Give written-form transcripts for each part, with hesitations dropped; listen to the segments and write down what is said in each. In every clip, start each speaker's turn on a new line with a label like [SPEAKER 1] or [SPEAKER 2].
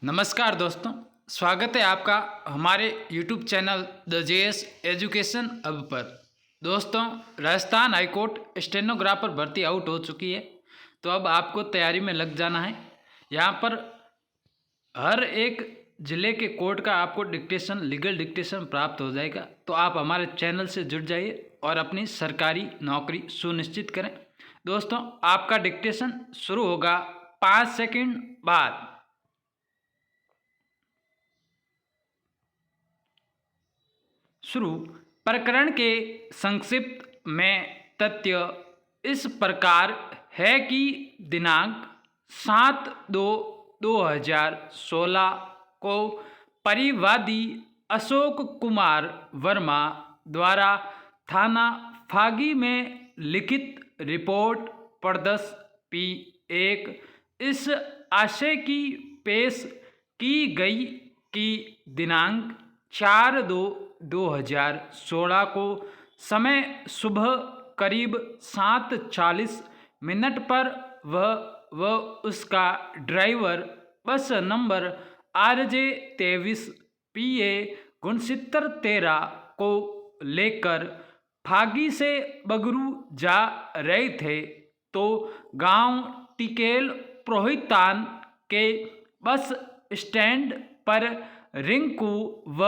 [SPEAKER 1] नमस्कार दोस्तों, स्वागत है आपका हमारे YouTube channel the JS education hub पर। दोस्तों, राजस्थान हाईकोर्ट स्टेनोग्राफर भर्ती आउट हो चुकी है, तो अब आपको तैयारी में लग जाना है। यहाँ पर हर एक ज़िले के कोर्ट का आपको डिक्टेशन, लीगल डिक्टेशन प्राप्त हो जाएगा। तो आप हमारे चैनल से जुड़ जाइए और अपनी सरकारी नौकरी सुनिश्चित करें। दोस्तों, आपका डिक्टेशन शुरू होगा 5 सेकंड बाद। शुरू। प्रकरण के संक्षिप्त में तथ्य इस प्रकार है कि दिनांक 7/2/2016 को परिवादी अशोक कुमार वर्मा द्वारा थाना फागी में लिखित रिपोर्ट प्रदर्श P1 इस आशय की पेश की गई कि दिनांक 4/2/2016 को समय सुबह करीब 7:40 पर वह उसका ड्राइवर बस नंबर RJ 23 PA 6913 को लेकर फागी से बगरू जा रहे थे, तो गांव टिकेल प्रोहितान के बस स्टैंड पर रिंकू व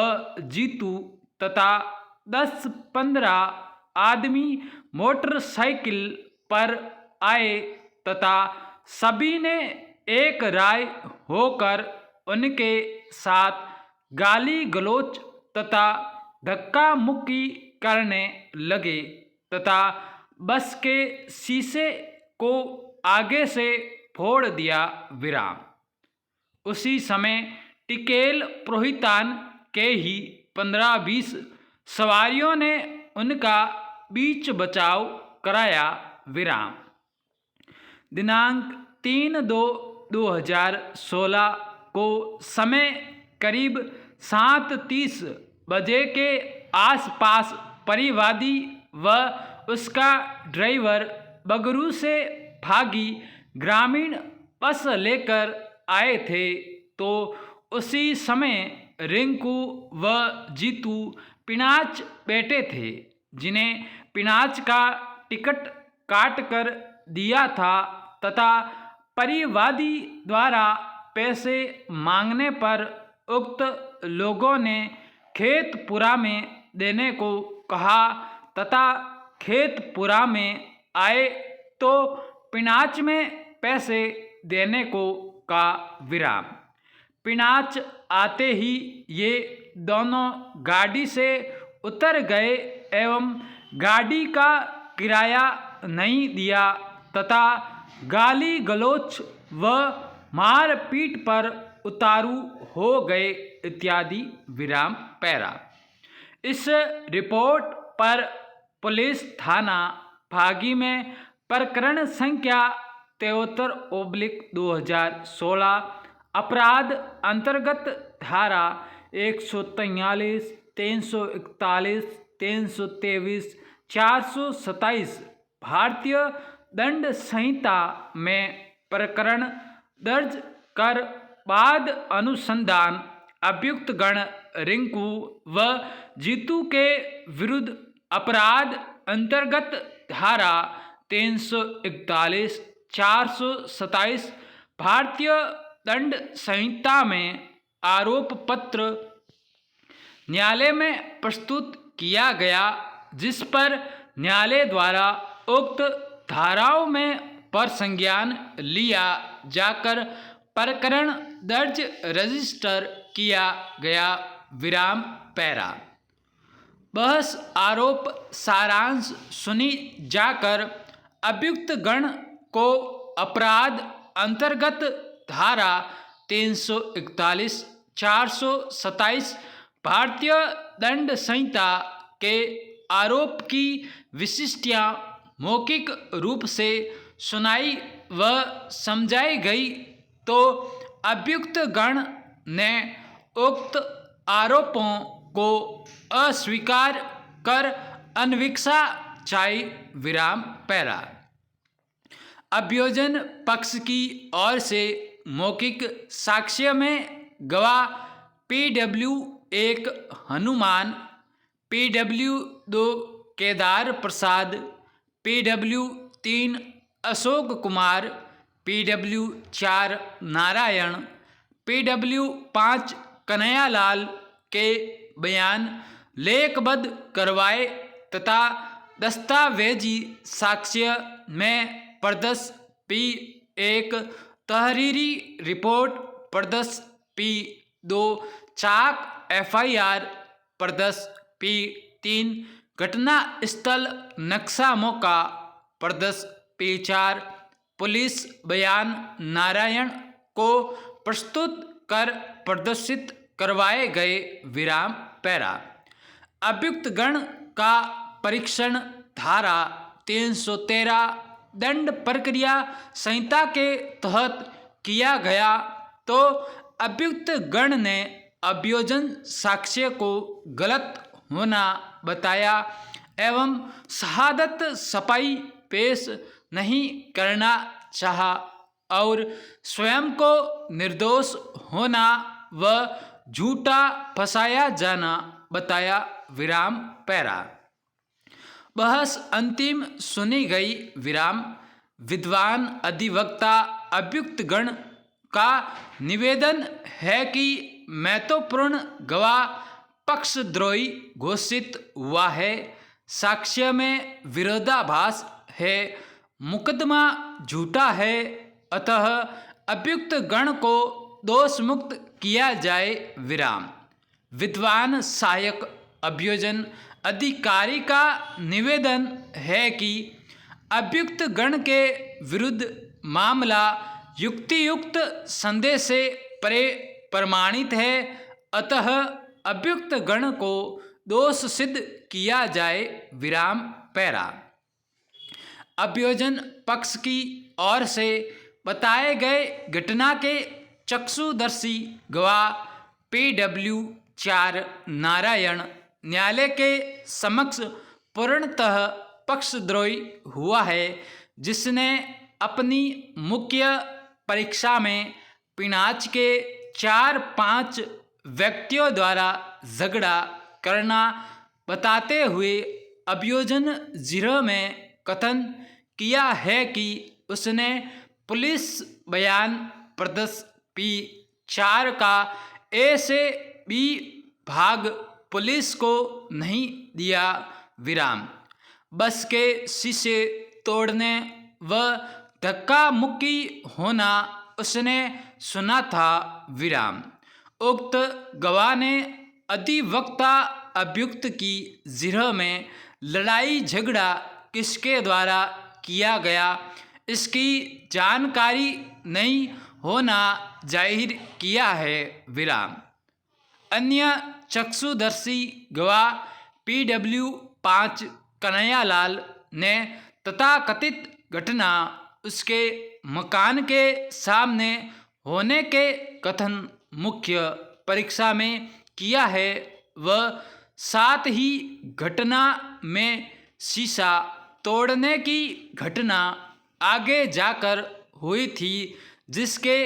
[SPEAKER 1] जीतू तथा 10-15 आदमी मोटरसाइकिल पर आए तथा सभी ने एक राय होकर उनके साथ गाली गलौज तथा धक्का मुक्की करने लगे तथा बस के शीशे को आगे से फोड़ दिया। विराम। उसी समय टिकेल प्रोहितान के ही 15-20 सवारियों ने उनका बीच बचाव कराया। विराम। दिनांक 3/2/2016 को समय करीब 7:30 बजे के आसपास परिवादी व उसका ड्राइवर बगरू से फागी ग्रामीण बस लेकर आए थे, तो उसी समय रिंकू व जीतू पिनाच बैठे थे, जिन्हें पिनाच का टिकट काट कर दिया था तथा परिवादी द्वारा पैसे मांगने पर उक्त लोगों ने खेतपुरा में देने को कहा तथा खेतपुरा में आए तो पिनाच में पैसे देने को कहा। विराम। पिनाच आते ही ये दोनों गाड़ी से उतर गए एवं गाड़ी का किराया नहीं दिया तथा गाली गलौज व मारपीट पर उतारू हो गए इत्यादि। विराम पैरा। इस रिपोर्ट पर पुलिस थाना फागी में प्रकरण संख्या 73/2016 अपराध अंतर्गत धारा 143, 341, 323, 427 भारतीय दंड संहिता में प्रकरण दर्ज कर बाद अनुसंधान अभियुक्त गण रिंकू व जीतू के विरुद्ध अपराध अंतर्गत धारा 341, 427 भारतीय दंड संहिता में आरोप पत्र न्यायालय में प्रस्तुत किया गया, जिस पर न्यायालय द्वारा उक्त धाराओं में प्रसंज्ञान लिया जाकर प्रकरण दर्ज रजिस्टर किया गया। विराम पैरा। बहस आरोप सारांश सुनी जाकर अभियुक्त गण को अपराध अंतर्गत धारा 341, 427 भारतीय दंड संहिता के आरोप की विशिष्टता मौखिक रूप से सुनाई व समझाई गई, तो अभियुक्त गण ने उक्त आरोपों को अस्वीकार कर अनभिक्षा चाही। विराम पैरा। अभियोजन पक्ष की ओर से मौखिक साक्ष्य में गवाह PW 1 हनुमान, PW 2 केदार प्रसाद, PW 3 Ashok Kumar, PW 4 Narayan, PW 5 Kanhaiyalal के बयान लेखबद्ध करवाए तथा दस्तावेजी साक्ष्य में प्रदर्श P1 तहरीरी रिपोर्ट प्रदर्श P2 चाक FIR प्रदर्श P3 घटना स्थल नक्शा मौका प्रदर्श P4 पुलिस बयान नारायण को प्रस्तुत कर प्रदर्शित करवाए गए विराम पैरा। अभियुक्त गण का परीक्षण धारा 313 दंड प्रक्रिया संहिता के तहत किया गया तो अभियुक्त गण ने अभियोजन साक्ष्य को गलत होना बताया एवं शहादत सफाई पेश नहीं करना चाहा और स्वयं को निर्दोष होना व झूठा फंसाया जाना बताया विराम पैरा। बहस अंतिम सुनी गई विराम। विद्वान अधिवक्ता अभियुक्त गण का निवेदन है कि महत्वपूर्ण गवाह पक्षद्रोही घोषित हुआ है, साक्ष्य में विरोधाभास है, मुकदमा झूठा है, अतः अभियुक्त गण को दोष मुक्त किया जाए विराम। विद्वान सहायक अभियोजन अधिकारी का निवेदन है कि अभियुक्त गण के विरुद्ध मामला युक्तियुक्त संदेह से परे प्रमाणित है, अतः अभियुक्त गण को दोष सिद्ध किया जाए विराम पैरा। अभियोजन पक्ष की ओर से बताए गए घटना के चक्षुदर्शी गवाह PW 4 नारायण न्यायालय के समक्ष पूर्णतः पक्षद्रोही हुआ है, जिसने अपनी मुख्य परीक्षा में पिनाच के 4-5 व्यक्तियों द्वारा झगड़ा करना बताते हुए अभियोजन 0 में कथन किया है कि उसने पुलिस बयान प्रदर्श P4 का A से B भाग पुलिस को नहीं दिया विराम। बस के शीशे तोड़ने व धक्का मुक्की होना उसने सुना था विराम। उक्त गवाह ने अधिवक्ता अभियुक्त की 0 में लड़ाई झगड़ा किसके द्वारा किया गया इसकी जानकारी नहीं होना जाहिर किया है विराम। अन्य चक्षुदर्शी गवाह PW 5 कन्हैयालाल ने तथाकथित घटना उसके मकान के सामने होने के कथन मुख्य परीक्षा में किया है व साथ ही घटना में शीशा तोड़ने की घटना आगे जाकर हुई थी, जिसके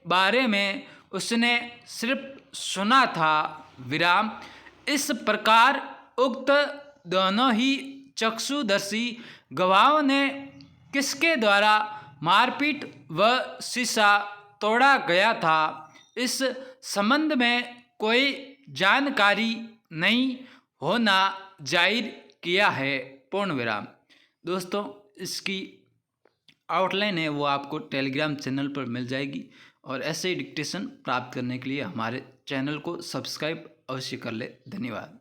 [SPEAKER 1] बारे में उसने सिर्फ सुना था विराम। इस प्रकार उक्त दोनों ही चक्षुदर्शी गवाहों ने किसके द्वारा मारपीट व शीशा तोड़ा गया था इस संबंध में कोई जानकारी नहीं होना जाहिर किया है पूर्ण विराम। दोस्तों, इसकी आउटलाइन है वो आपको टेलीग्राम चैनल पर मिल जाएगी और ऐसे ही डिक्टेशन प्राप्त करने के लिए हमारे चैनल को सब्सक्राइब अवश्य कर ले। धन्यवाद।